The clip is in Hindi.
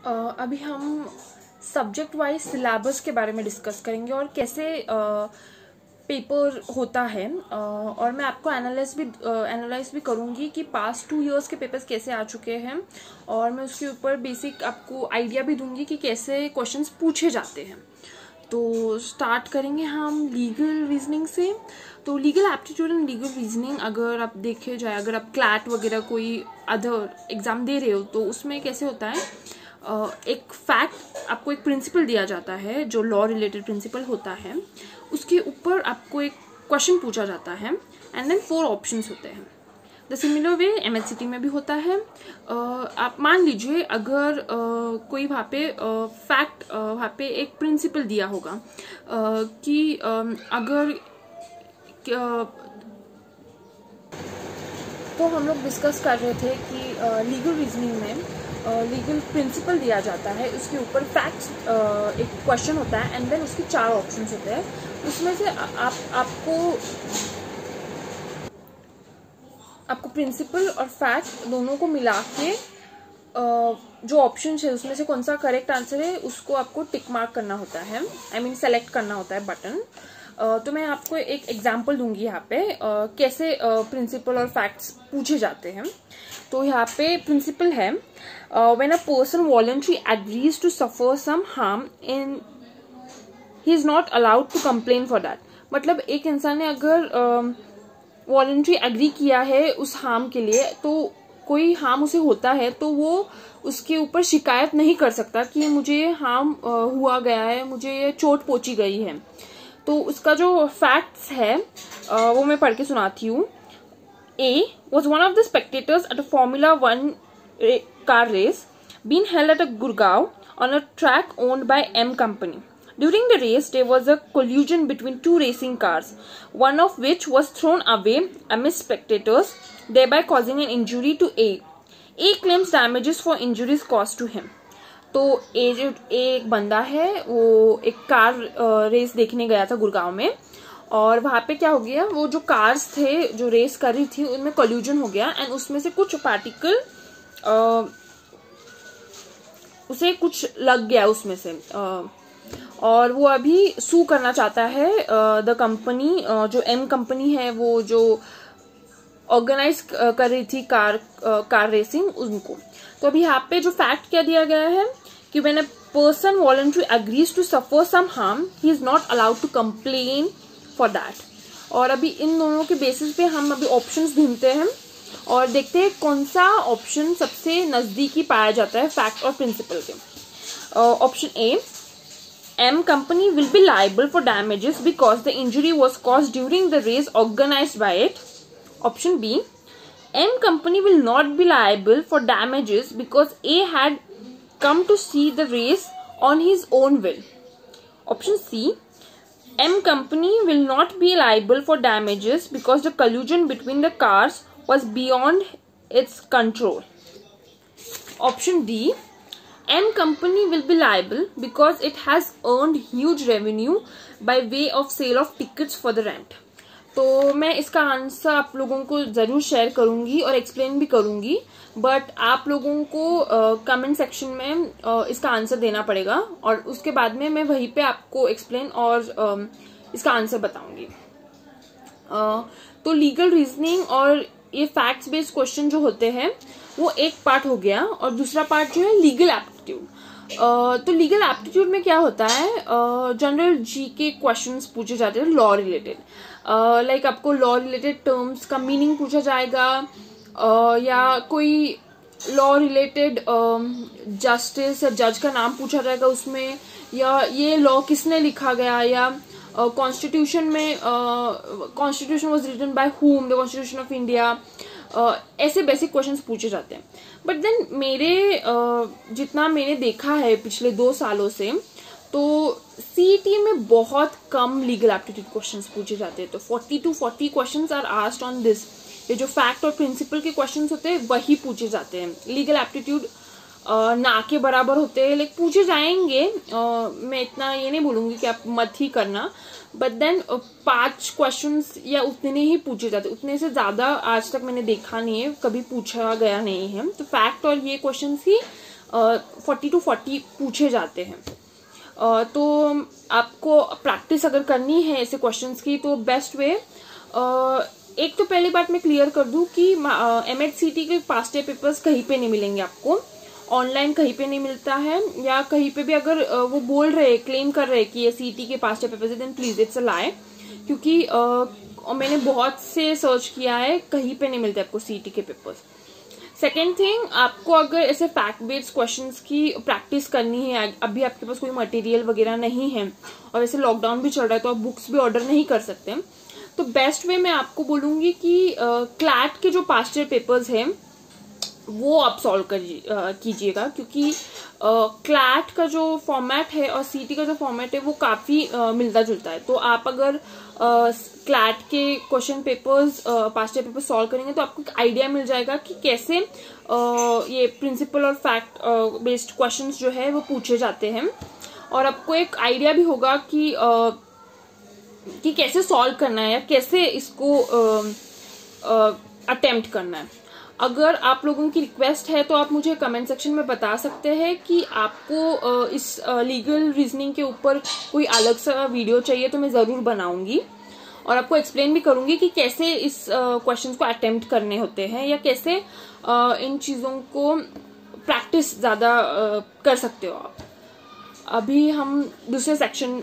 अभी हम सब्जेक्ट वाइज सिलेबस के बारे में डिस्कस करेंगे और कैसे पेपर होता है, और मैं आपको एनालाइज भी करूंगी कि पास्ट 2 इयर्स के पेपर्स कैसे आ चुके हैं, और मैं उसके ऊपर बेसिक आपको आइडिया भी दूंगी कि कैसे क्वेश्चंस पूछे जाते हैं। तो स्टार्ट करेंगे हम लीगल रीजनिंग से। तो legal aptitude and legal reasoning अगर आप देखे जाए, अगर आप क्लैट वगैरह कोई अदर एग्जाम दे रहे हो तो उसमें कैसे होता है, एक फैक्ट आपको एक प्रिंसिपल दिया जाता है जो लॉ रिलेटेड प्रिंसिपल होता है, उसके ऊपर आपको एक क्वेश्चन पूछा जाता है एंड देन 4 ऑप्शंस होते हैं। द सिमिलर वे एमएससीटी में भी होता है। आप मान लीजिए अगर कोई वहाँ पे फैक्ट वहाँ पे एक प्रिंसिपल दिया होगा कि अगर तो हम लोग डिस्कस कर रहे थे कि लीगल रीजनिंग में लीगल प्रिंसिपल दिया जाता है, उसके ऊपर फैक्ट्स एक क्वेश्चन होता है एंड देन उसके 4 ऑप्शंस होते हैं। उसमें से आपको प्रिंसिपल और फैक्ट दोनों को मिला के जो ऑप्शन है उसमें से कौन सा करेक्ट आंसर है उसको आपको टिक मार्क करना होता है, सेलेक्ट करना होता है बटन। तो मैं आपको एक एग्जांपल दूंगी यहाँ पे कैसे प्रिंसिपल और फैक्ट्स पूछे जाते हैं। तो यहाँ पे प्रिंसिपल है, when a person voluntary agrees to suffer some harm in he is not allowed to complain for that. मतलब एक इंसान ने अगर वॉलंटरी एग्री किया है उस हार्म के लिए, तो कोई हार्म उसे होता है तो वो उसके ऊपर शिकायत नहीं कर सकता कि मुझे हार्म हुआ गया है, मुझे चोट पहुंची गई है। तो उसका जो फैक्ट्स है वो मैं पढ़ के सुनाती हूँ। A was one of the spectators at a Formula 1 car race being held at a Gurgaon on a track owned by M Company. During the race, there was a collision between 2 racing cars, one of which was thrown away amidst spectators, thereby causing an injury to A. A claims damages for injuries caused to him. तो एक बंदा है, वो एक कार रेस देखने गया था गुड़गांव में, और वहां पे क्या हो गया, वो जो कार्स थे जो रेस कर रही थी उनमें कोल्यूजन हो गया एंड उसमें से कुछ पार्टिकल उसे कुछ लग गया उसमें से, और वो अभी सू करना चाहता है द कंपनी, जो एम कंपनी है वो जो ऑर्गेनाइज कर रही थी कार रेसिंग उनको। तो अभी यहाँ पे जो फैक्ट क्या दिया गया है कि when a person voluntary agrees to suffer some harm he is not allowed to complain for that. और अभी इन दोनों के बेसिस पे हम अभी ऑप्शंस ढूंढते हैं और देखते हैं कौन सा ऑप्शन सबसे नजदीकी पाया जाता है फैक्ट और प्रिंसिपल के। Option A, M company will be liable for damages because the injury was caused during the race organized by it. Option B, M company will not be liable for damages because A had come to see the race on his own will. Option C, M company will not be liable for damages because the collision between the cars was beyond its control. Option D, M company will be liable because it has earned huge revenue by way of sale of tickets for the rent. तो मैं इसका आंसर आप लोगों को जरूर शेयर करूंगी और एक्सप्लेन भी करूंगी, बट आप लोगों को कमेंट सेक्शन में इसका आंसर देना पड़ेगा और उसके बाद में मैं वहीं पे आपको एक्सप्लेन और इसका आंसर बताऊंगी। तो लीगल रीजनिंग और ये फैक्ट्स बेस्ड क्वेश्चन जो होते हैं वो एक पार्ट हो गया, और दूसरा पार्ट जो है लीगल एप्टीट्यूड। तो लीगल एप्टीट्यूड में क्या होता है, जनरल जी के क्वेश्चंस पूछे जाते हैं लॉ रिलेटेड। लाइक आपको लॉ रिलेटेड टर्म्स का मीनिंग पूछा जाएगा, या कोई लॉ रिलेटेड जस्टिस या जज का नाम पूछा जाएगा उसमें, या ये लॉ किसने लिखा गया, या कॉन्स्टिट्यूशन में constitution was written by whom, the constitution of India. ऐसे बेसिक क्वेश्चंस पूछे जाते हैं। बट देन जितना मैंने देखा है पिछले 2 सालों से, तो सीईटी में बहुत कम लीगल एप्टीट्यूड क्वेश्चंस पूछे जाते हैं। तो 40 to 40 questions are asked on this. ये जो फैक्ट और प्रिंसिपल के क्वेश्चंस होते हैं वही पूछे जाते हैं। लीगल एप्टीट्यूड ना के बराबर होते हैं, लेकिन पूछे जाएंगे। मैं इतना ये नहीं बोलूंगी कि आप मत ही करना, बट देन 5 क्वेश्चंस या उतने ही पूछे जाते, उतने से ज्यादा आज तक मैंने देखा नहीं है, कभी पूछा गया नहीं है। तो फैक्ट और ये क्वेश्चंस ही 40 to 40 पूछे जाते हैं। तो आपको प्रैक्टिस अगर करनी है ऐसे क्वेश्चंस की तो बेस्ट वे, एक तो पहली बात मैं क्लियर कर दूं कि MHCT के पास्ट ईयर पेपर्स कहीं पे नहीं मिलेंगे आपको, ऑनलाइन कहीं पे नहीं मिलता है, या कहीं पे भी अगर वो बोल रहे क्लेम कर रहे कि ये CT के पास्ट ईयर पेपर्स है, देन प्लीज इट्स अ लाई, क्योंकि मैंने बहुत से सर्च किया है, कहीं पे नहीं मिलते आपको CT के पेपर्स। सेकेंड थिंग, आपको अगर ऐसे फैक्ट बेस्ड क्वेश्चंस की प्रैक्टिस करनी है, अभी आपके पास कोई मटेरियल वगैरह नहीं है और वैसे लॉकडाउन भी चल रहा है तो आप बुक्स भी ऑर्डर नहीं कर सकते, तो बेस्ट वे मैं आपको बोलूंगी कि क्लैट के जो पास्ट ईयर पेपर्स हैं वो आप सॉल्व कीजिएगा, क्योंकि क्लैट का जो फॉर्मेट है और CT का जो फॉर्मेट है वो काफी मिलता जुलता है। तो आप अगर क्लैट के question papers past year paper solve करेंगे तो आपको एक आइडिया मिल जाएगा कि कैसे ये प्रिंसिपल और फैक्ट बेस्ड क्वेश्चंस जो है वो पूछे जाते हैं, और आपको एक आइडिया भी होगा कि कैसे सॉल्व करना है या कैसे इसको अटेम्प्ट करना है। अगर आप लोगों की रिक्वेस्ट है तो आप मुझे कमेंट सेक्शन में बता सकते हैं कि आपको इस लीगल रीजनिंग के ऊपर कोई अलग सा वीडियो चाहिए, तो मैं जरूर बनाऊंगी और आपको एक्सप्लेन भी करूंगी कि कैसे इस क्वेश्चंस को अटेम्प्ट करने होते हैं या कैसे इन चीजों को प्रैक्टिस ज्यादा कर सकते हो आप। अभी हम दूसरे सेक्शन